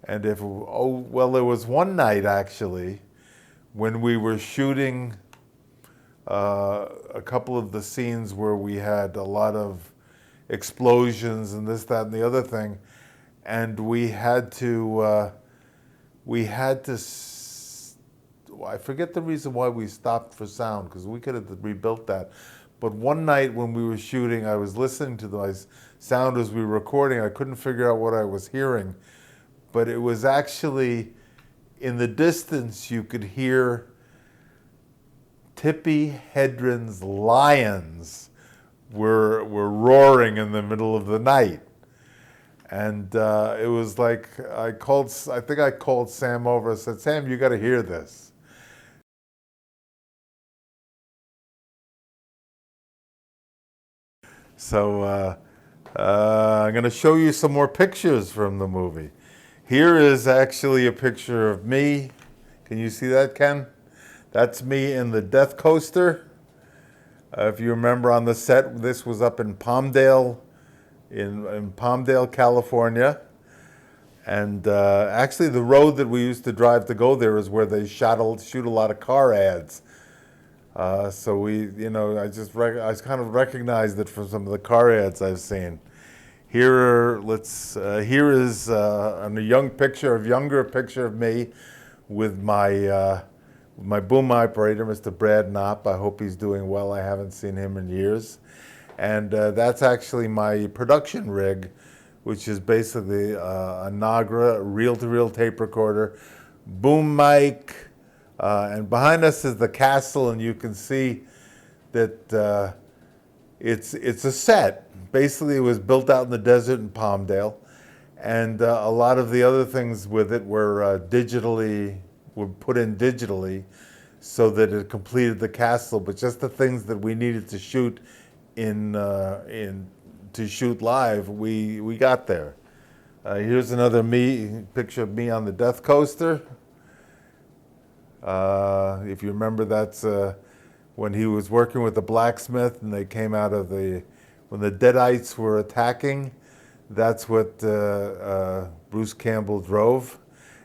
And there was one night actually when we were shooting a couple of the scenes where we had a lot of explosions and this, that, and the other thing, and we had to I forget the reason why we stopped for sound, because we could have rebuilt that. But one night when we were shooting, I was listening to my sound as we were recording. I couldn't figure out what I was hearing, but it was actually in the distance you could hear Tippi Hedren's lions were roaring in the middle of the night. And it was like, I think I called Sam over and said, Sam, you got to hear this. So I'm going to show you some more pictures from the movie. Here is actually a picture of me. Can you see that, Ken? That's me in the Death Coaster. If you remember on the set, this was up in Palmdale, in Palmdale, California. And actually the road that we used to drive to go there is where they shoot a lot of car ads. So I kind of recognized it from some of the car ads I've seen. Here is a younger picture of me with my boom operator, Mr. Brad Knopp. I hope he's doing well. I haven't seen him in years. And that's actually my production rig, which is basically a Nagra reel-to-reel tape recorder, boom mic, and behind us is the castle, and you can see that it's a set. Basically, it was built out in the desert in Palmdale, and a lot of the other things with it were put in digitally, so that it completed the castle. But just the things that we needed to shoot to shoot live, we got there. Here's another picture of me on the Death Coaster. If you remember, that's when he was working with the blacksmith and they came out of when the Deadites were attacking. That's what Bruce Campbell drove.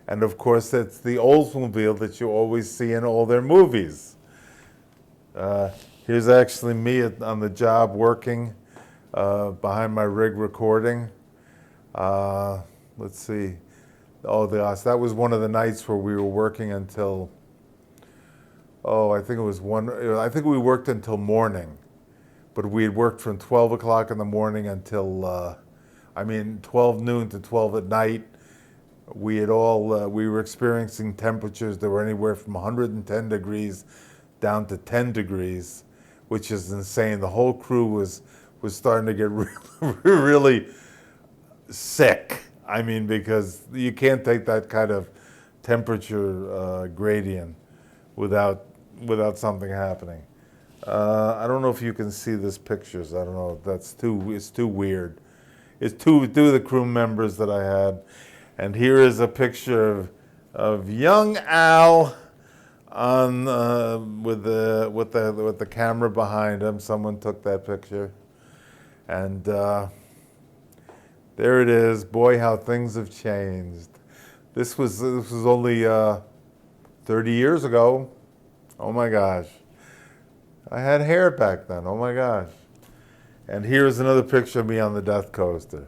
And of course, it's the Oldsmobile that you always see in all their movies. Here's actually me on the job working behind my rig recording. Let's see. That was one of the nights where we were working until, I think we worked until morning. But we had worked from 12 o'clock in the morning until, 12 noon to 12 at night. We were experiencing temperatures that were anywhere from 110 degrees down to 10 degrees, which is insane. The whole crew was starting to get really sick. Because you can't take that kind of temperature gradient without something happening. I don't know if you can see this pictures. I don't know. It's too weird. It's two of the crew members that I had. And here is a picture of young Al on with the camera behind him. Someone took that picture, and there it is. Boy, how things have changed. This was only 30 years ago. Oh my gosh, I had hair back then. Oh my gosh. And here's another picture of me on the Death Coaster.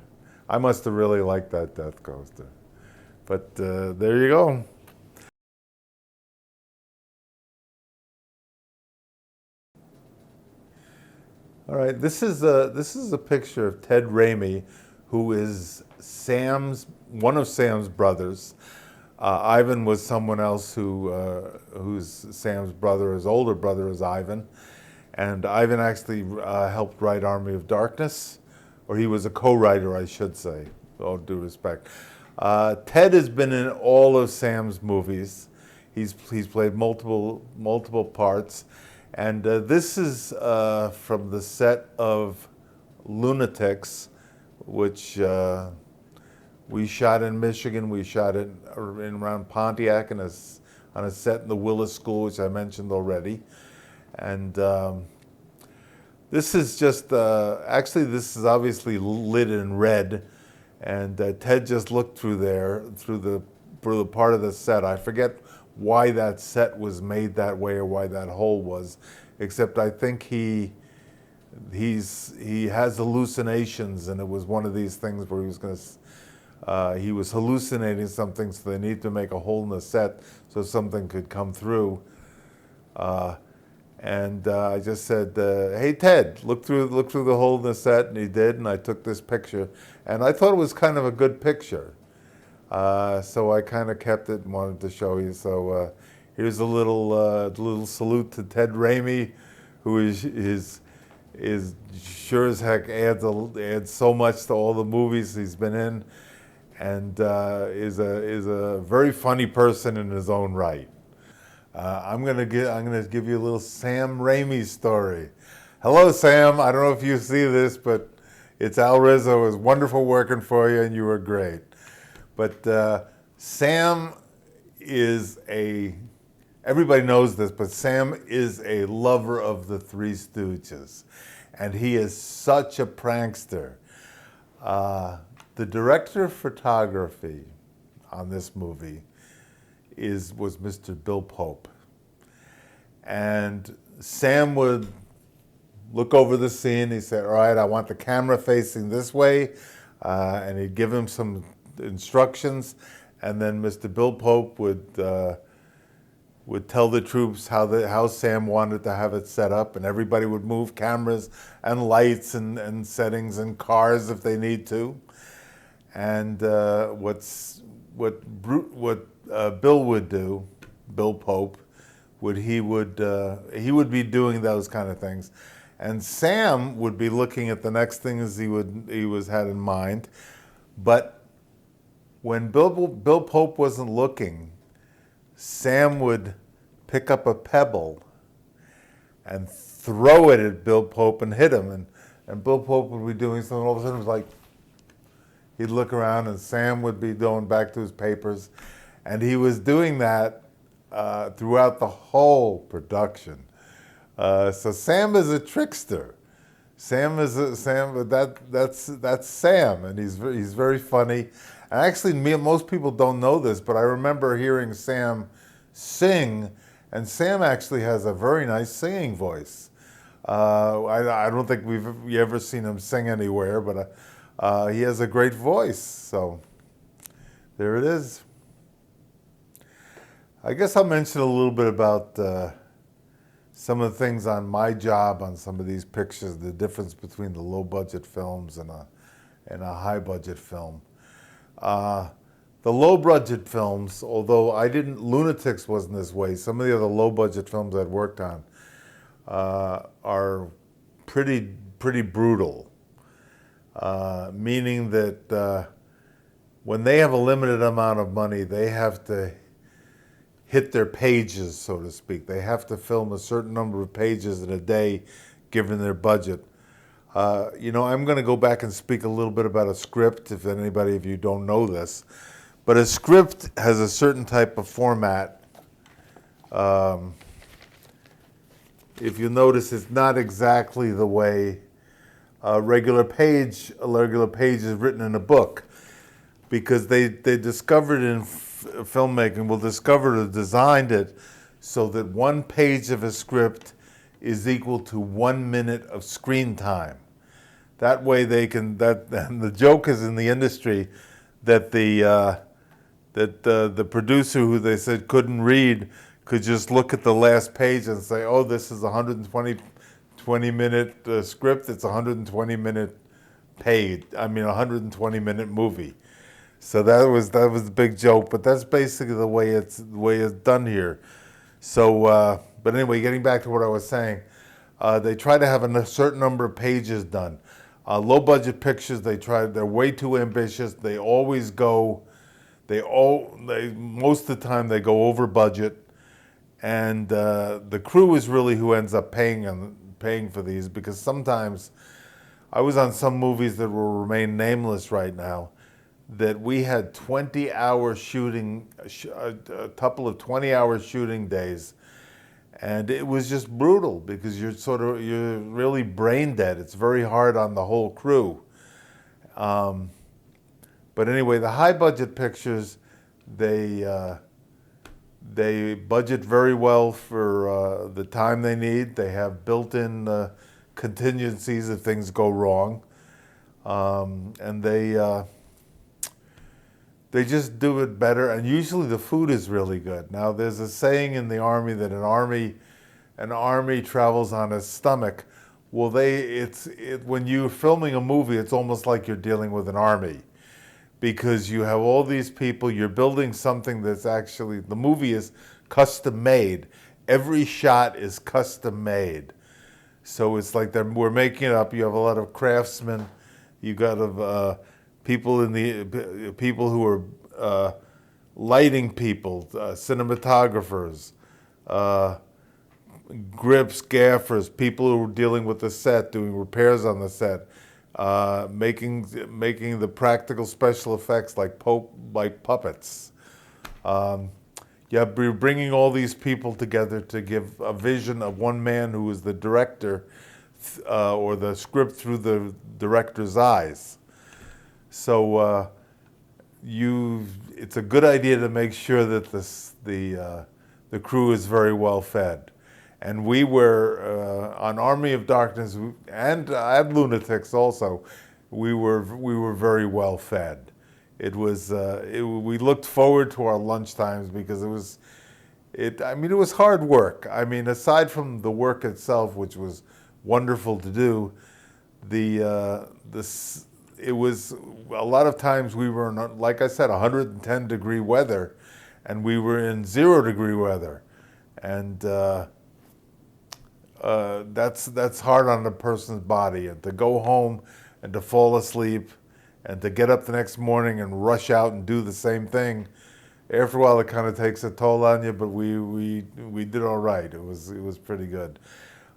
I must have really liked that Death Coaster. But there you go. All right, this is a picture of Ted Ramey, who is one of Sam's brothers. Ivan was someone else who's Sam's brother. His older brother is Ivan, and Ivan actually helped write Army of Darkness, or he was a co-writer, I should say. With all due respect. Ted has been in all of Sam's movies. He's played multiple parts, and this is from the set of Lunatics, which we shot in Michigan. We shot it around Pontiac on a set in the Willis School, which I mentioned already, and this is just this is obviously lit in red. And Ted just looked through there, through the part of the set. I forget why that set was made that way or why that hole was, except I think he has hallucinations, and it was one of these things where he was hallucinating something, so they need to make a hole in the set so something could come through. I just said, "Hey Ted, look through the hole in the set," and he did. And I took this picture, and I thought it was kind of a good picture, so I kind of kept it and wanted to show you. So here's a little salute to Ted Raimi, who is sure as heck adds so much to all the movies he's been in, and is a very funny person in his own right. I'm gonna give you a little Sam Raimi story. Hello, Sam. I don't know if you see this, but it's Al Rizzo. It was wonderful working for you, and you were great. But Sam is everybody knows this, but Sam is a lover of the Three Stooges, and he is such a prankster. The director of photography on this movie was Mr. Bill Pope. And Sam would look over the scene. He said, "All right, I want the camera facing this way," and he'd give him some instructions. And then Mr. Bill Pope would tell the troops how Sam wanted to have it set up, and everybody would move cameras and lights and settings and cars if they need to. And what Bill would do, Bill Pope, he would be doing those kind of things, and Sam would be looking at the next things he had in mind. But when Bill Pope wasn't looking, Sam would pick up a pebble and throw it at Bill Pope and hit him, and Bill Pope would be doing something. All of a sudden, it was like he'd look around, and Sam would be going back to his papers. And he was doing that throughout the whole production. So Sam is a trickster. That's Sam, and he's very funny. And actually, most people don't know this, but I remember hearing Sam sing, and Sam actually has a very nice singing voice. I don't think we've ever seen him sing anywhere, but he has a great voice. So there it is. I guess I'll mention a little bit about some of the things on my job on some of these pictures, the difference between the low-budget films and a high-budget film. The low-budget films, although Lunatics wasn't this way, some of the other low-budget films I'd worked on are pretty brutal, meaning that when they have a limited amount of money, they have to hit their pages, so to speak. They have to film a certain number of pages in a day, given their budget. I'm going to go back and speak a little bit about a script, if anybody of you don't know this. But a script has a certain type of format. If you notice, it's not exactly the way a regular page is written in a book, because they discovered in filmmaking, designed it so that one page of a script is equal to 1 minute of screen time. That way and the joke is in the industry that the producer, who they said couldn't read, could just look at the last page and say, "Oh, this is a 120-minute script. It's a 120-minute 120-minute movie." So that was the big joke, but that's basically the way it's done here. So, but anyway, getting back to what I was saying, they try to have a certain number of pages done. Low budget pictures, they're way too ambitious. Most of the time they go over budget, and the crew is really who ends up paying for these, because sometimes I was on some movies that will remain nameless right now, that we had 20-hour shooting, a couple of 20-hour shooting days, and it was just brutal because you're really brain dead. It's very hard on the whole crew. But anyway, the high budget pictures, they budget very well for the time they need. They have built-in contingencies if things go wrong, and they just do it better. And usually the food is really good. Now, there's a saying in the Army that an army travels on its stomach. Well, when you're filming a movie, it's almost like you're dealing with an army, because you have all these people, you're building something that's actually, the movie is custom made. Every shot is custom made. So it's like we're making it up. You have a lot of craftsmen, you got people who are lighting people, cinematographers, grips, gaffers, people who are dealing with the set, doing repairs on the set, making the practical special effects like puppets. You're bringing all these people together to give a vision of one man who is the director, or the script through the director's eyes. So it's a good idea to make sure that the crew is very well fed. And we were on Army of Darkness and at Lunatics also. We were very well fed. It was we looked forward to our lunch times because it was hard work. I mean, aside from the work itself, which was wonderful to do, it was a lot of times we were in, like I said, 110-degree weather, and we were in 0-degree weather, and that's hard on a person's body. And to go home and to fall asleep and to get up the next morning and rush out and do the same thing, after a while it kind of takes a toll on you. But we did all right. It was pretty good.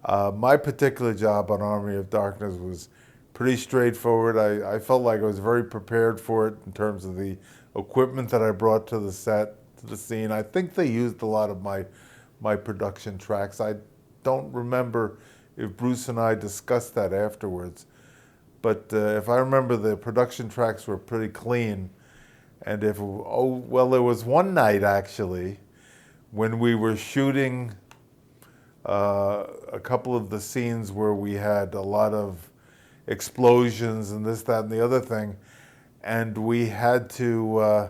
My particular job on Army of Darkness was pretty straightforward. I felt like I was very prepared for it in terms of the equipment that I brought to the set, to the scene. I think they used a lot of my production tracks. I don't remember if Bruce and I discussed that afterwards, but if I remember, the production tracks were pretty clean. And there was one night actually when we were shooting a couple of the scenes where we had a lot of explosions and this, that, and the other thing, and we had to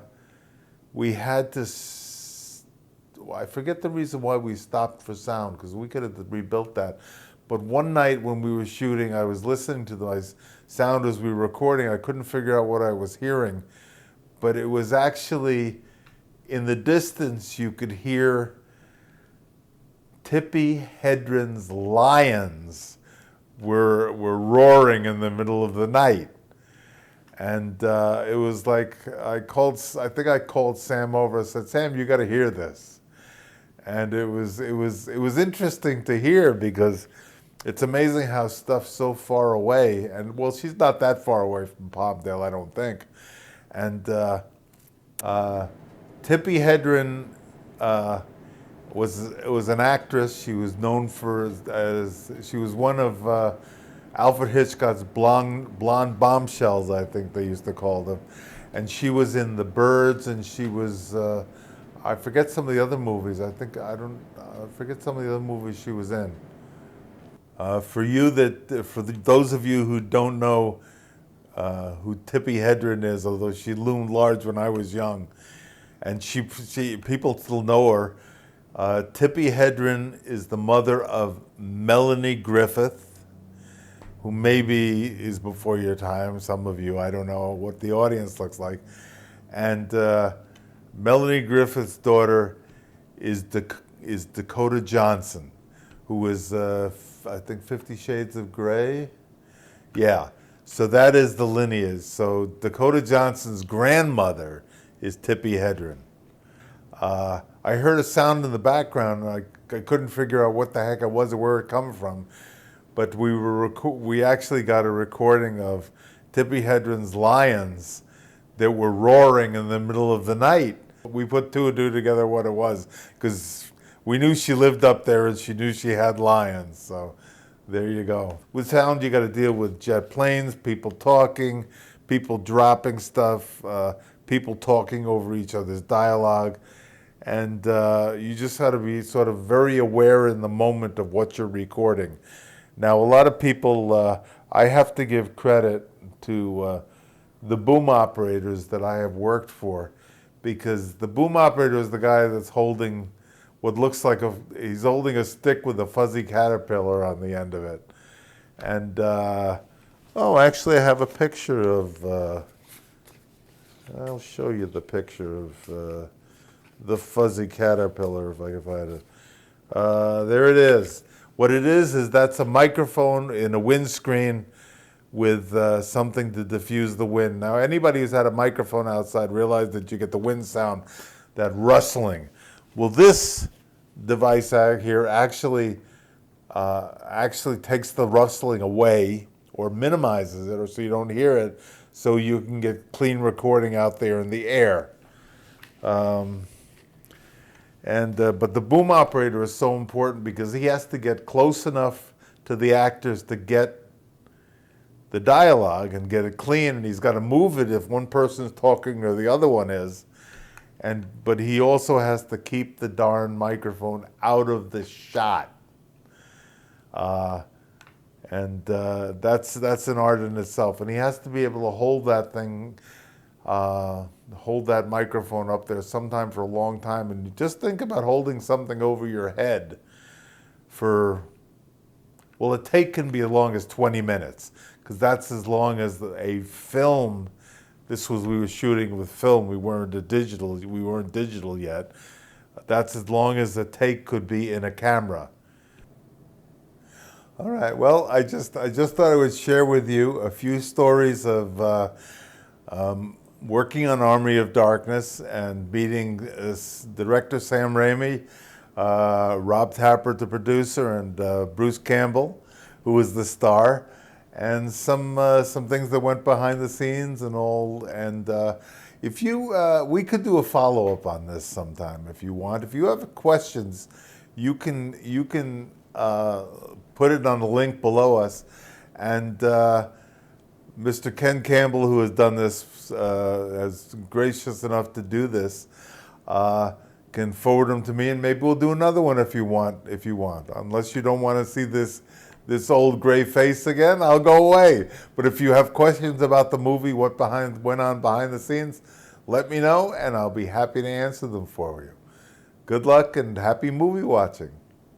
I forget the reason why we stopped for sound, because we could have rebuilt that. But one night when we were shooting, I was listening to the sound as we were recording. I couldn't figure out what I was hearing, but it was actually in the distance you could hear Tippi Hedren's lions were roaring in the middle of the night. And it was like, I think I called Sam over and said, "Sam, you got to hear this." And it was interesting to hear, because it's amazing how stuff's so far away. And well, she's not that far away from Palmdale, I don't think. And Tippi Hedren was an actress. She was known she was one of Alfred Hitchcock's blonde bombshells, I think they used to call them. And she was in The Birds, and she was, I forget some of the other movies. I forget some of the other movies she was in. For those of you who don't know who Tippi Hedren is, although she loomed large when I was young, and people still know her. Tippi Hedren is the mother of Melanie Griffith, who maybe is before your time, some of you, I don't know what the audience looks like. And Melanie Griffith's daughter is Dakota Johnson, who was, I think, 50 Shades of Grey? Yeah, so that is the lineage. So Dakota Johnson's grandmother is Tippi Hedren. I heard a sound in the background, and I couldn't figure out what the heck it was or where it come from. But we actually got a recording of Tippi Hedren's lions that were roaring in the middle of the night. We put two and two together what it was, because we knew she lived up there and she knew she had lions. So there you go. With sound, you got to deal with jet planes, people talking, people dropping stuff, people talking over each other's dialogue. And you just have to be sort of very aware in the moment of what you're recording. Now, a lot of people, I have to give credit to the boom operators that I have worked for, because the boom operator is the guy that's holding what looks like he's holding a stick with a fuzzy caterpillar on the end of it. And, oh, actually I have a picture of, I'll show you the picture of the fuzzy caterpillar if I can find it. There it is. What it is that's a microphone in a windscreen with something to diffuse the wind. Now, anybody who's had a microphone outside realize that you get the wind sound, that rustling. Well, this device out here actually takes the rustling away or minimizes it, or so you don't hear it, so you can get clean recording out there in the air. But the boom operator is so important because he has to get close enough to the actors to get the dialogue and get it clean, and he's got to move it if one person's talking or the other one is. But he also has to keep the darn microphone out of the shot. That's an art in itself. And he has to be able to hold that thing, hold that microphone up there sometime for a long time. And just think about holding something over your head for, well, a take can be as long as 20 minutes, because that's as long as a film. We were shooting with film. We weren't digital yet. That's as long as a take could be in a camera. All right. Well, I just thought I would share with you a few stories of working on Army of Darkness and meeting director Sam Raimi, Rob Tapert, the producer, and Bruce Campbell, who was the star. And some things that went behind the scenes and all. And if you, we could do a follow-up on this sometime if you want. If you have questions, you can put it on the link below us. And Mr. Ken Campbell, who has done this, is gracious enough to do this, can forward them to me, and maybe we'll do another one if you want. Unless you don't want to see this old gray face again, I'll go away. But if you have questions about the movie, what went on behind the scenes, let me know, and I'll be happy to answer them for you. Good luck and happy movie watching.